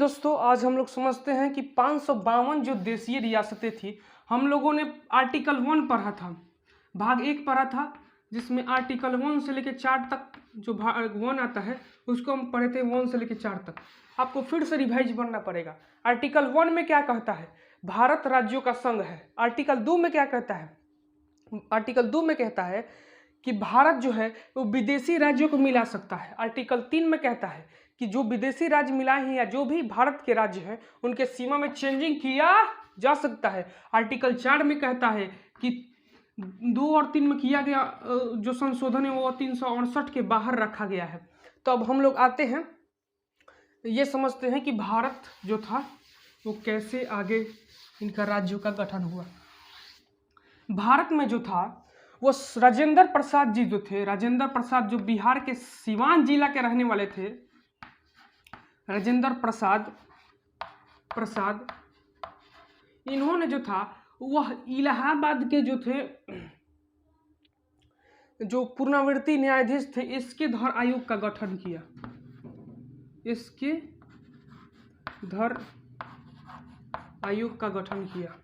दोस्तों, आज हम लोग समझते हैं कि 552 जो देशीय रियासतें थी, हम लोगों ने आर्टिकल 1 पढ़ा था, भाग 1 पढ़ा था, जिसमें आर्टिकल 1 से लेकर 4 तक जो भाग 1 आता है उसको हम पढ़े थे 1 से लेकर 4 तक। आपको फिर से रिवाइज बनना पड़ेगा। आर्टिकल 1 में क्या कहता है? भारत राज्यों का संघ है। आर्टिकल 2 में क्या कहता है? आर्टिकल 2 में कहता है कि भारत जो है वो विदेशी राज्यों को मिला सकता है। आर्टिकल 3 में कहता है कि जो विदेशी राज्य मिलाए हैं या जो भी भारत के राज्य हैं उनके सीमा में चेंजिंग किया जा सकता है। आर्टिकल 4 में कहता है कि 2 और 3 में किया गया जो संशोधन है वो 368 के बाहर रखा गया है। तो अब हम लोग आते हैं, ये समझते हैं कि भारत जो था वो कैसे आगे इनका राज्यों का गठन हुआ। भारत में जो था वो राजेंद्र प्रसाद जी जो थे, राजेंद्र प्रसाद जो बिहार के सिवान जिला के रहने वाले थे, राजेंद्र प्रसाद इन्होंने जो था वह इलाहाबाद के जो थे जो पुनरावृत्ति न्यायाधीश थे इसके धर आयोग का गठन किया। इसके धर आयोग का गठन किया।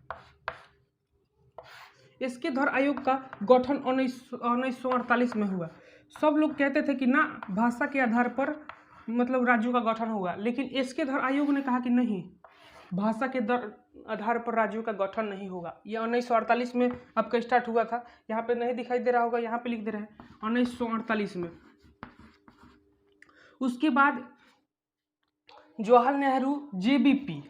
इसके धर आयोग का गठन 1948 में हुआ। सब लोग कहते थे कि ना भाषा के आधार पर मतलब राज्यों का गठन होगा, लेकिन इसके धर आयोग ने कहा कि नहीं, भाषा के आधार पर राज्यों का गठन नहीं होगा। यह 1948 में आपका स्टार्ट हुआ था। यहाँ पे नहीं दिखाई दे रहा होगा, यहाँ पे लिख दे रहे हैं 1948 में। उसके बाद जवाहरलाल नेहरू जेबीपी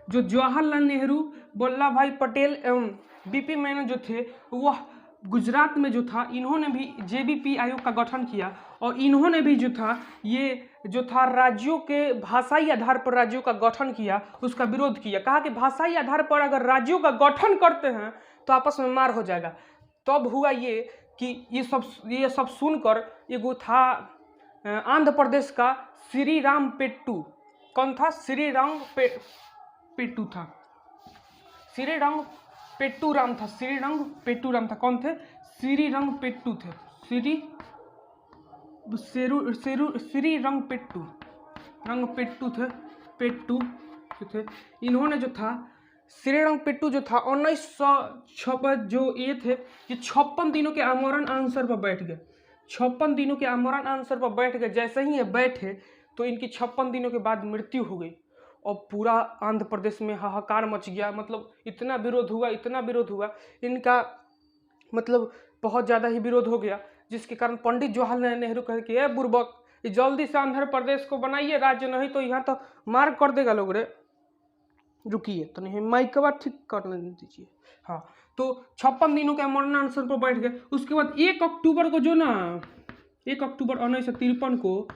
जो जवाहरलाल नेहरू, वल्लभ भाई पटेल एवं बीपी मेनन जो थे वह गुजरात में जो था, इन्होंने भी जेबीपी आयोग का गठन किया और इन्होंने भी जो था ये जो था राज्यों के भाषाई आधार पर राज्यों का गठन किया, उसका विरोध किया। कहा कि भाषाई आधार पर अगर राज्यों का गठन करते हैं तो आपस में मार हो जाएगा। तब हुआ ये कि ये सब सुनकर एगो था आंध्र प्रदेश का श्रीरंगपेट्टू। कौन था? श्रीरंगपेट्टू था। श्रीरंगपेट्टू राम था। कौन थे? श्रीरंगपेट्टू थे। रंगपेट्टू थे। इन्होंने जो था श्रीरंगपेट्टू जो था 1956 जो ये थे कि 56 दिनों के आमरण अनशन पर बैठ गए। 56 दिनों के आमरण अनशन पर बैठ गए। जैसे ही ये बैठे तो इनकी 56 दिनों के बाद मृत्यु हो गई और पूरा आंध्र प्रदेश में हाहाकार मच गया। मतलब इतना विरोध हुआ इनका, मतलब बहुत ज़्यादा ही विरोध हो गया, जिसके कारण पंडित जवाहरलाल नेहरू कहे कि ए बुर्बक, जल्दी से आंध्र प्रदेश को बनाइए राज्य, नहीं तो यहाँ तो मार कर देगा लोग रे। रुकिए तो नहीं, माइकवा ठीक करने दीजिए। हाँ, तो 56 दिनों के आमरण अनशन पर बैठ गए। उसके बाद 1 अक्टूबर को 1 अक्टूबर 1953 को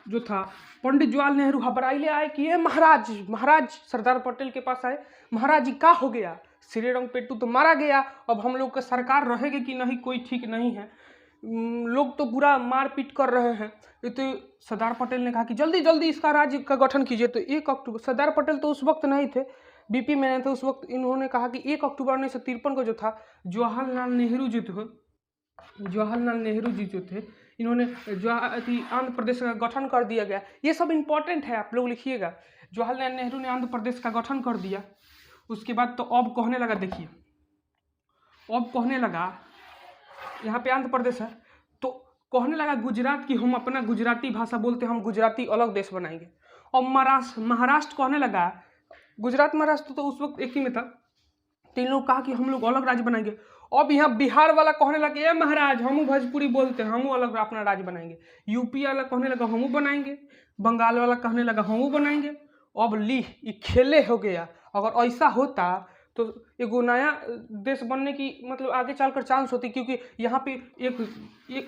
जो था पंडित जवाहरलाल नेहरू घबराइले आए कि ये महाराज सरदार पटेल के पास आए, महाराज जी क्या हो गया? श्रीरंगपेट्टू तो मारा गया, अब हम लोग का सरकार रहेगी कि नहीं कोई ठीक नहीं है, लोग तो पूरा मारपीट कर रहे हैं। तो सरदार पटेल ने कहा कि जल्दी इसका राज्य का गठन कीजिए। तो 1 अक्टूबर, सरदार पटेल तो उस वक्त नहीं थे, बीपी मेनन थे उस वक्त। इन्होंने कहा कि 1 अक्टूबर 1953 को जो था जवाहरलाल नेहरू जी जो थे इन्होंने जो आंध्र प्रदेश का गठन कर दिया गया। ये सब इंपॉर्टेंट है, आप लोग लिखिएगा। जवाहरलाल नेहरू ने आंध्र प्रदेश का गठन कर दिया। उसके बाद तो अब कहने लगा, देखिए अब कहने लगा, यहाँ पे आंध्र प्रदेश है तो कहने लगा गुजरात की हम अपना गुजराती भाषा बोलते हैं, हम गुजराती अलग देश बनाएंगे। और महाराष्ट्र कहने लगा, गुजरात महाराष्ट्र तो उस वक्त एक ही में था, तो इन लोग कहा कि हम लोग अलग राज्य बनाएंगे। अब यहाँ बिहार वाला कहने लगे ये महाराज हम भोजपुरी बोलते हैं, हम अलग अपना राज्य बनाएंगे। यूपी वाला कहने लगा हम बनाएंगे, बंगाल वाला कहने लगा हम बनाएंगे। अब ये खेले हो गया। अगर ऐसा होता तो एगो नया देश बनने की मतलब आगे चलकर चांस होती, क्योंकि यहाँ पे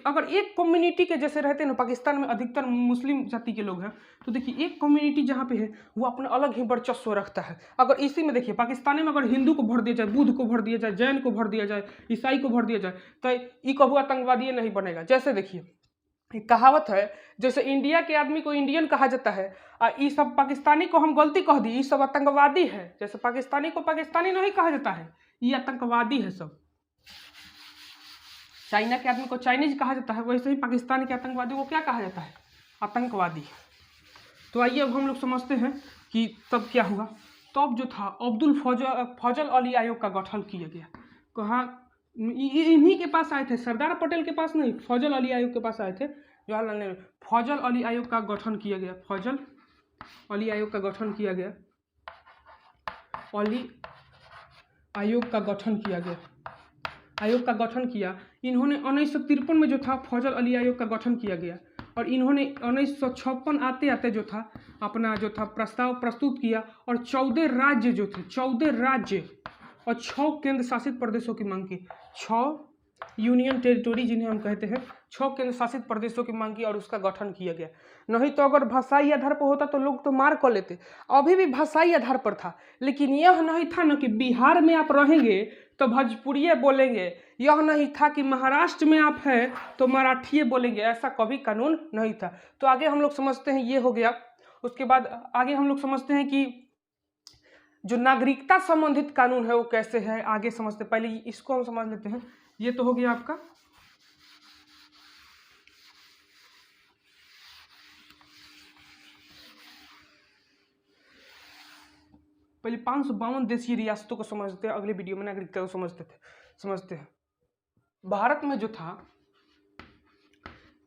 अगर एक कम्युनिटी के जैसे रहते हैं ना, पाकिस्तान में अधिकतर मुस्लिम जाति के लोग हैं, तो देखिए एक कम्युनिटी जहाँ पे है वो अपना अलग ही वर्चस्व रखता है। अगर इसी में देखिए पाकिस्तानी में अगर हिंदू को भर दिया जाए, बुद्ध को भर दिया जाए, जैन को भर दिया जाए, ईसाई को भर दिया जाए, तो ये कभी आतंकवादी नहीं बनेगा। जैसे देखिए एक कहावत है, जैसे इंडिया के आदमी को इंडियन कहा जाता है, ये सब पाकिस्तानी को हम गलती कह दी, ये सब आतंकवादी है। जैसे पाकिस्तानी को पाकिस्तानी नहीं कहा जाता है, ये आतंकवादी है सब। चाइना के आदमी को चाइनीज कहा जाता है, वैसे ही पाकिस्तान के आतंकवादी को क्या कहा जाता है? आतंकवादी। तो आइए अब हम लोग समझते हैं कि तब क्या हुआ। तब जो था अब्दुल फजल अली आयोग का गठन किया गया। कहाँ? इन्हीं के पास आए थे, सरदार पटेल के पास नहीं, फजल अली आयोग के पास आए थे जवाहरलाल नेहरू। फजल अली आयोग का गठन किया गया, फजल अली आयोग का गठन किया गया, अली आयोग का गठन किया गया, आयोग का गठन किया। इन्होंने 1953 में जो था फजल अली आयोग का गठन किया गया और इन्होंने 1956 आते आते जो था अपना जो था प्रस्ताव प्रस्तुत किया और 14 राज्य जो थे, 14 राज्य और 6 केंद्र शासित प्रदेशों की मांग की, 6 यूनियन टेरिटोरी जिन्हें हम कहते हैं, 6 केंद्र शासित प्रदेशों की मांग की और उसका गठन किया गया। नहीं तो अगर भाषाई आधार पर होता तो लोग तो मार कर लेते, अभी भी भाषाई आधार पर था। लेकिन यह नहीं था ना कि बिहार में आप रहेंगे तो भोजपुरी बोलेंगे, यह नहीं था कि महाराष्ट्र में आप हैं तो मराठी बोलेंगे, ऐसा कभी कानून नहीं था। तो आगे हम लोग समझते हैं, ये हो गया। उसके बाद आगे हम लोग समझते हैं कि जो नागरिकता संबंधित कानून है वो कैसे है, आगे समझते। पहले इसको हम समझ लेते हैं। ये तो हो गया आपका पहले 552 देशीय रियासतों को समझते हैं, अगले वीडियो में नागरिकता को समझते हैं। भारत में जो था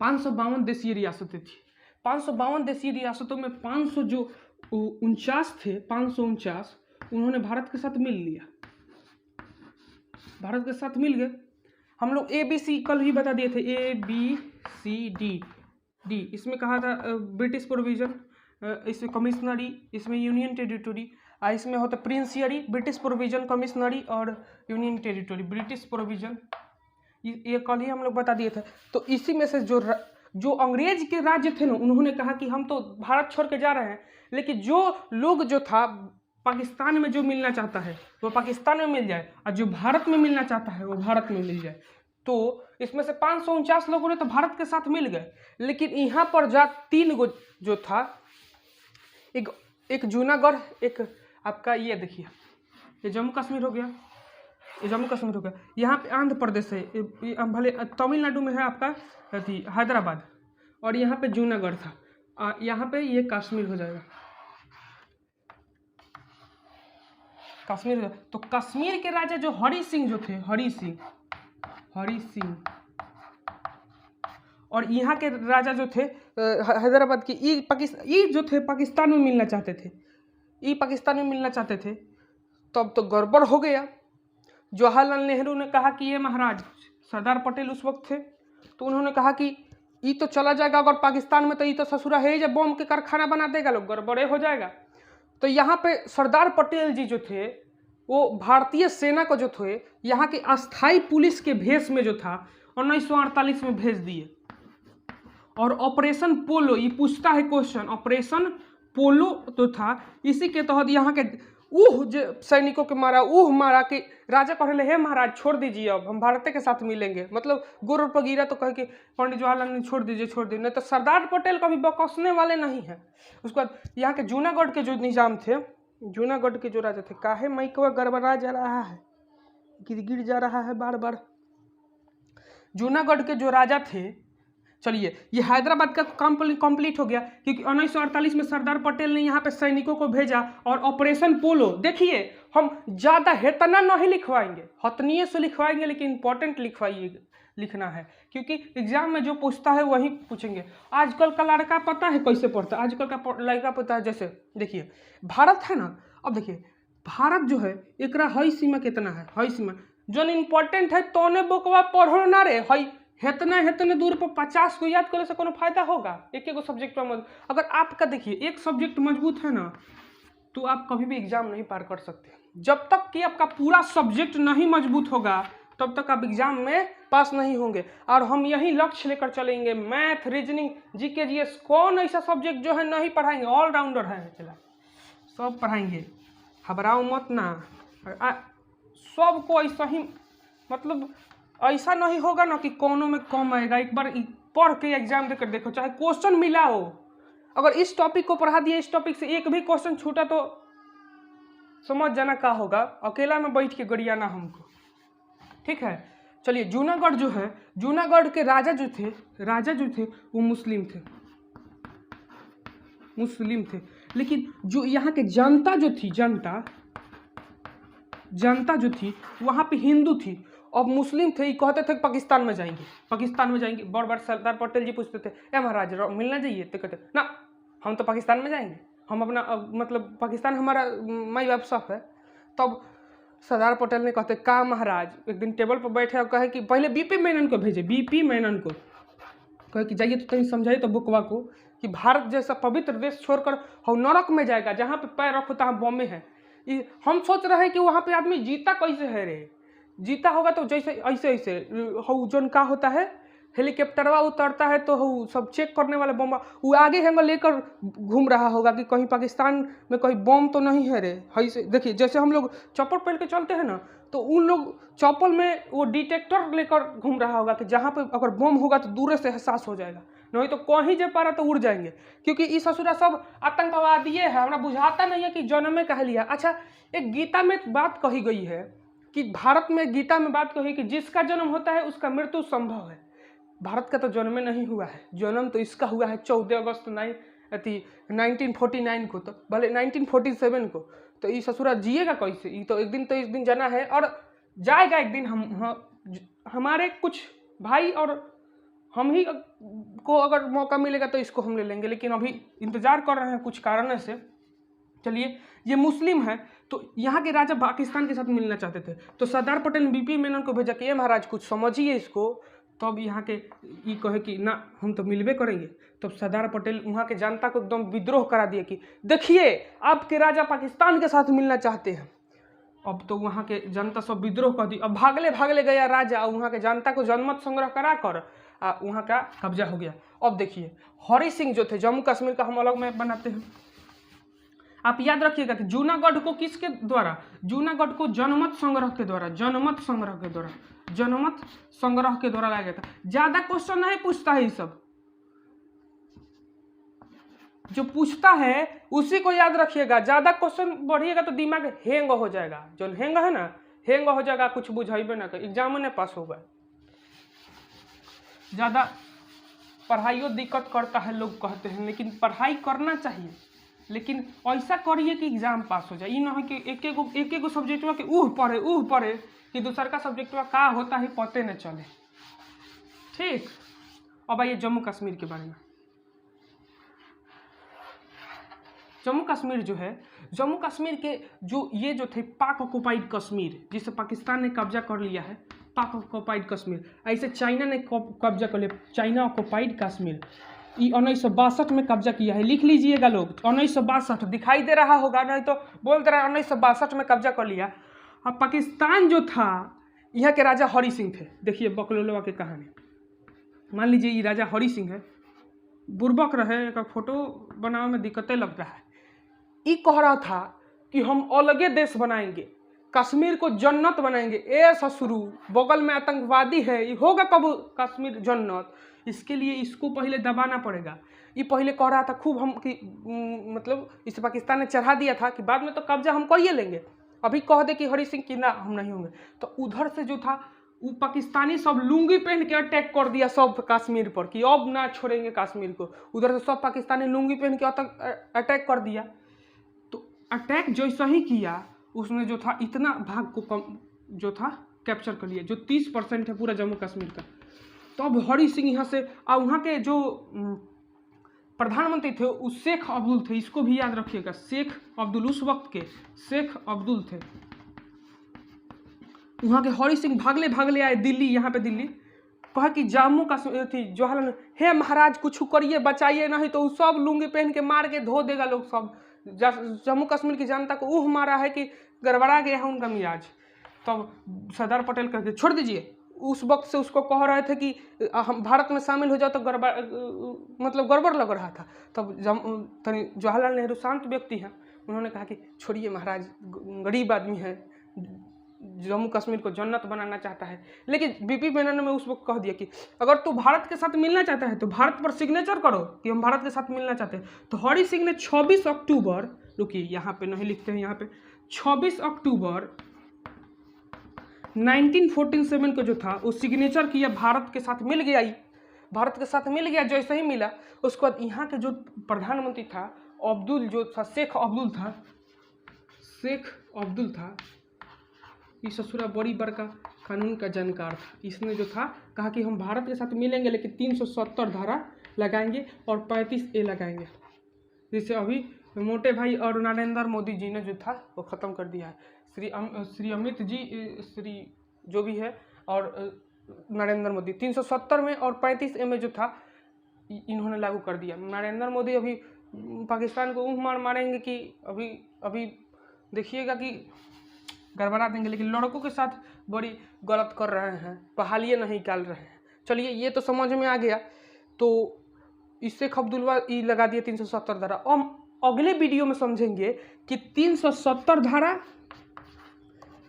552 देशीय रियासतें थी। 552 देशीय रियासतों में 549 थे, 549 उन्होंने भारत के साथ मिल लिया, भारत के साथ मिल गए। हम लोग ABC कल ही बता दिए थे, ABCD। इसमें कहा था ब्रिटिश प्रोविजन, इसमें कमिश्नरी, इसमें यूनियन टेरिटोरी, इसमें होता प्रिंसियरी, ब्रिटिश प्रोविजन, कमिश्नरी और यूनियन टेरिटोरी, ब्रिटिश प्रोविजन, ये कल ही हम लोग बता दिए थे। तो इसी में से जो अंग्रेज के राज्य थे ना, उन्होंने कहा कि हम तो भारत छोड़ के जा रहे हैं, लेकिन जो लोग जो था पाकिस्तान में जो मिलना चाहता है वो पाकिस्तान में मिल जाए और जो भारत में मिलना चाहता है वो भारत में मिल जाए। तो इसमें से 549 लोगों ने तो भारत के साथ मिल गए, लेकिन यहाँ पर जा 3 गो जो था, एक जूनागढ़, एक आपका ये देखिए, ये जम्मू कश्मीर हो गया, ये जम्मू कश्मीर हो गया। यहाँ पे आंध्र प्रदेश है, भले तमिलनाडु में है आपका हैदराबाद, और यहाँ पे जूनागढ़ था, यहाँ पे ये कश्मीर हो जाएगा, कश्मीर। तो कश्मीर के राजा जो हरि सिंह जो थे, हरि सिंह, और यहाँ के राजा जो थे हैदराबाद की, ये जो थे पाकिस्तान में मिलना चाहते थे, ये पाकिस्तान में मिलना चाहते थे। तब तो गड़बड़ हो गया। जवाहरलाल नेहरू ने कहा कि ये महाराज, सरदार पटेल उस वक्त थे, तो उन्होंने कहा कि ये तो चला जाएगा अगर पाकिस्तान में, तो ये तो ससुरा है जब बम के कारखाना बना देगा, लोग गड़बड़े हो जाएगा। तो यहाँ पे सरदार पटेल जी जो थे वो भारतीय सेना को जो थे यहाँ के अस्थाई पुलिस के भेष में जो था 1948 में भेज दिए, और ऑपरेशन पोलो, ये पूछता है क्वेश्चन, ऑपरेशन पोलो तो था, इसी के तहत यहाँ के सैनिकों के मारा कि राजा कह रहे, हे महाराज छोड़ दीजिए, अब हम भारत के साथ मिलेंगे। मतलब गोर पर गिरा तो कहे कि पंडित जवाहरलाल ने छोड़ दीजिए, नहीं तो सरदार पटेल कभी बकसने वाले नहीं है। उसके बाद यहाँ के जूनागढ़ के जो निजाम थे, जूनागढ़ के जो राजा थे, काहे माइकवा गड़बड़ा जा रहा है, गिर जा रहा है बार बार। जूनागढ़ के जो राजा थे, चलिए ये हैदराबाद का काम कंप्लीट हो गया, क्योंकि 1948 में सरदार पटेल ने यहाँ पे सैनिकों को भेजा और ऑपरेशन पोलो। देखिए हम ज़्यादा हेतना नहीं लिखवाएंगे, हतनीय से लिखवाएंगे, लेकिन इंपॉर्टेंट लिखना है, क्योंकि एग्जाम में जो पूछता है वही पूछेंगे। आजकल का लड़का पता है कैसे पढ़ता है, आजकल का लड़का पता है, जैसे देखिए भारत है ना, अब देखिए भारत जो है एक हई सीमा कितना है, हई सीमा जो इम्पोर्टेंट है तोने बुकवा पढ़ो ना रे, हई हेतने दूर पर 50 को याद करने से कोनो फायदा होगा? एक सब्जेक्ट में अगर आपका देखिए एक सब्जेक्ट मजबूत है ना, तो आप कभी भी एग्जाम नहीं पार कर सकते। जब तक कि आपका पूरा सब्जेक्ट नहीं मजबूत होगा तब तक आप एग्जाम में पास नहीं होंगे। और हम यही लक्ष्य लेकर चलेंगे, मैथ, रीजनिंग, जीके, जीएस, कौन ऐसा सब्जेक्ट जो है नहीं पढ़ाएंगे, ऑलराउंडर है, चला सब पढ़ाएंगे, घबराओ मत ना। सबको ऐसा ही, मतलब ऐसा नहीं होगा ना कि कोनों में कम आएगा। एक बार पढ़ के एग्जाम देकर देखो, चाहे क्वेश्चन मिला हो, अगर इस टॉपिक को पढ़ा दिया, इस टॉपिक से एक भी क्वेश्चन छूटा तो समझ जाना क्या होगा, अकेला में बैठ के गरियाना हमको, ठीक है। चलिए जूनागढ़ जो है, जूनागढ़ के राजा जो थे वो मुस्लिम थे, मुस्लिम थे, लेकिन जो यहाँ के जनता जो थी, जनता जो थी वहाँ पे हिंदू थी। अब मुस्लिम थे, ये कहते थे पाकिस्तान में जाएंगे। बड़ बड़ सरदार पटेल जी पूछते थे, ए महाराज मिलना चाहिए, तो कहते ना हम तो पाकिस्तान में जाएंगे, हम अपना मतलब पाकिस्तान हमारा माई बाप सब है। तब सरदार पटेल ने कहते का महाराज, एक दिन टेबल पर बैठे और कहे कि पहले बीपी मेनन को भेजे, कहे कि जाइए तो कहीं समझाइए तो बुकवा को कि भारत जैसा पवित्र देश छोड़कर हम नरक में जाएगा, जहाँ पे पैर रखो तहाँ बॉम्बे है। हम सोच रहे हैं कि वहाँ पे आदमी जीता कैसे है रे, जीता होगा तो जैसे ऐसे हो जोन का होता है, हेलीकॉप्टरवा उतरता है तो वो सब चेक करने वाला बम वो आगे हैंगे लेकर घूम रहा होगा कि कहीं पाकिस्तान में कहीं बम तो नहीं है रे। ऐसे देखिए, जैसे हम लोग चप्पल पहन के चलते हैं ना, तो उन लोग चप्पल में वो डिटेक्टर लेकर घूम रहा होगा कि जहाँ पे अगर बम होगा तो दूर से एहसास हो जाएगा, नहीं तो कहीं जे पारा तो उड़ जाएंगे, क्योंकि इस ससुरा सब आतंकवादी है। हमारा बुझाता नहीं है कि जन्म में कह लिया। अच्छा, एक गीता में बात कही गई है कि भारत में गीता में बात कही कि जिसका जन्म होता है उसका मृत्यु संभव है। भारत का तो जन्म नहीं हुआ है, जन्म तो इसका हुआ है 14 अगस्त 1949 को, तो भले 1947 को। तो ये ससुरा जिएगा कैसे? ये तो एक दिन जाना है और जाएगा एक दिन। हमारे कुछ भाई और हम ही को अगर मौका मिलेगा तो इसको हम ले लेंगे, लेकिन अभी इंतजार कर रहे हैं कुछ कारणों से। चलिए, ये मुस्लिम है तो यहाँ के राजा पाकिस्तान के साथ मिलना चाहते थे, तो सरदार पटेल ने बीपी मेनन को भेजा कि ये महाराज कुछ समझिए इसको। तब यहाँ के ये कहे कि ना हम तो मिलबे करेंगे। तब सरदार पटेल वहाँ के जनता को एकदम विद्रोह करा दिया कि देखिए आपके राजा पाकिस्तान के साथ मिलना चाहते हैं। अब तो वहाँ के जनता सब विद्रोह कर दी। अब भागले गया राजा और वहाँ के जनता को जनमत संग्रह करा कर वहाँ का कब्जा हो गया। अब देखिए, हरि सिंह जो थे, जम्मू कश्मीर का हम अलग मैप बनाते हैं। आप याद रखिएगा कि जूनागढ़ को किसके द्वारा, जूनागढ़ को जनमत संग्रह के द्वारा लाया गया था। ज्यादा क्वेश्चन नहीं पूछता है, ये सब जो पूछता है उसी को याद रखिएगा। ज्यादा क्वेश्चन बढ़िएगा तो दिमाग हैंग हो जाएगा, जो हैंग है ना, हैंग हो जाएगा, कुछ बुझाइबे ना कर, एग्जाम में पास होगा। ज्यादा पढ़ाइयों दिक्कत करता है लोग कहते हैं, लेकिन पढ़ाई करना चाहिए, लेकिन ऐसा करिए कि एग्जाम पास हो जाए। ये ना है कि एक एगो सब्जेक्टवा के ऊह पढ़े कि दूसर का सब्जेक्टवा का होता है पते न चले। ठीक, अब आइए जम्मू कश्मीर के बारे में। जम्मू कश्मीर जो है, जम्मू कश्मीर के जो थे पाक ऑक्युपाइड कश्मीर, जिसे पाकिस्तान ने कब्जा कर लिया है, पाक ऑक्युपाइड कश्मीर। ऐसे चाइना ने कब्जा कर लिया, चाइना ऑक्युपाइड कश्मीर। ये 1962 में कब्जा किया है, लिख लीजिएगा लोग, 1962 दिखाई दे रहा होगा, नहीं तो बोल दे रहा है 1962 में कब्जा कर लिया। अब पाकिस्तान जो था, यहाँ के राजा हरि सिंह थे। देखिए बकलोलवा की कहानी, मान लीजिए ये राजा हरि सिंह है, बुर्बक रहे, एक फोटो बनाने में दिक्कतें लग रहा है। ये कह रहा था कि हम अलगे देश बनाएंगे, कश्मीर को जन्नत बनाएंगे। ए ससुरू, बगल में आतंकवादी है, ये होगा कब कश्मीर जन्नत? इसके लिए इसको पहले दबाना पड़ेगा। ये पहले कह रहा था खूब हम कि मतलब इसे पाकिस्तान ने चढ़ा दिया था कि बाद में तो कब्जा हम कर ही लेंगे। अभी कह दे कि हरि सिंह कि ना हम नहीं होंगे, तो उधर से जो था वो पाकिस्तानी सब लुंगी पहन के अटैक कर दिया सब कश्मीर पर कि अब ना छोड़ेंगे कश्मीर को। उधर से सब पाकिस्तानी लुंगी पहन के अटैक कर दिया। तो अटैक जैसा ही किया, उसने जो था इतना भाग को कम जो था कैप्चर कर लिया, जो 30% है पूरा जम्मू कश्मीर का। तो अब हरि सिंह यहाँ से, और वहाँ के जो प्रधानमंत्री थे वो शेख अब्दुल थे, इसको भी याद रखिएगा, शेख अब्दुल, उस वक्त के शेख अब्दुल थे। वहाँ के हरि सिंह भागले आए दिल्ली, यहाँ पे दिल्ली, कहा कि जम्मू कश्मीर थी जवाहरलाल, हे महाराज कुछ करिए, बचाइए, नहीं तो सब लुंगी पहन के मार के धो देगा लोग सब। जम्मू कश्मीर की जनता को मारा है कि गड़बड़ा गया है उनका मिजाज। तब सरदार पटेल कहते छोड़ दीजिए। उस वक्त से उसको कह रहे थे कि हम भारत में शामिल हो जाओ, तो गड़बड़ लग रहा था। तब जवाहरलाल नेहरू शांत व्यक्ति हैं, उन्होंने कहा कि छोड़िए महाराज, गरीब आदमी है, जम्मू कश्मीर को जन्नत बनाना चाहता है। लेकिन बीपी मेनन ने उस वक्त कह दिया कि अगर तू भारत के साथ मिलना चाहता है तो भारत पर सिग्नेचर करो कि हम भारत के साथ मिलना चाहते हैं। तो हरि सिंह ने 26 अक्टूबर, रुकिए यहाँ पे नहीं लिखते हैं, यहाँ पे 26 अक्टूबर 1947 को जो था वो सिग्नेचर किया, भारत के साथ मिल गया। जैसे ही मिला उसके बाद यहाँ के जो प्रधानमंत्री था अब्दुल जो था, शेख अब्दुल था, ये ससुरा बड़ी बड़का कानून का जानकार था। इसने जो था कहा कि हम भारत के साथ मिलेंगे लेकिन 370 धारा लगाएंगे और 35A लगाएंगे, जिसे अभी मोटे भाई और नरेंद्र मोदी जी ने जो था वो ख़त्म कर दिया है। श्री अमित जी, श्री जो भी है, और नरेंद्र मोदी 370 में और 35A में जो था इन्होंने लागू कर दिया। नरेंद्र मोदी अभी पाकिस्तान को ऊँह मारेंगे कि अभी देखिएगा कि गड़बड़ा देंगे, लेकिन लड़कों के साथ बड़ी गलत कर रहे हैं, बहालियाँ नहीं निकाल रहे हैं। चलिए ये तो समझ में आ गया। तो इससे अब्दुल्ला ई लगा दिया 370 धारा। हम अगले वीडियो में समझेंगे कि 370 धारा,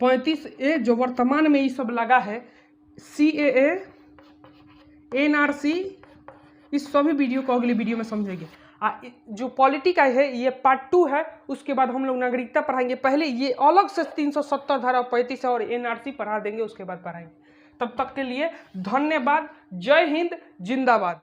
35A जो वर्तमान में ये सब लगा है, CAA, NRC, इस सभी वीडियो को अगली वीडियो में समझेंगे। जो पॉलिटी का है ये पार्ट 2 है, उसके बाद हम लोग नागरिकता पढ़ाएंगे। पहले ये अलग से 370 धारा 35 और NRC पढ़ा देंगे, उसके बाद पढ़ाएंगे। तब तक के लिए धन्यवाद। जय हिंद, जिंदाबाद।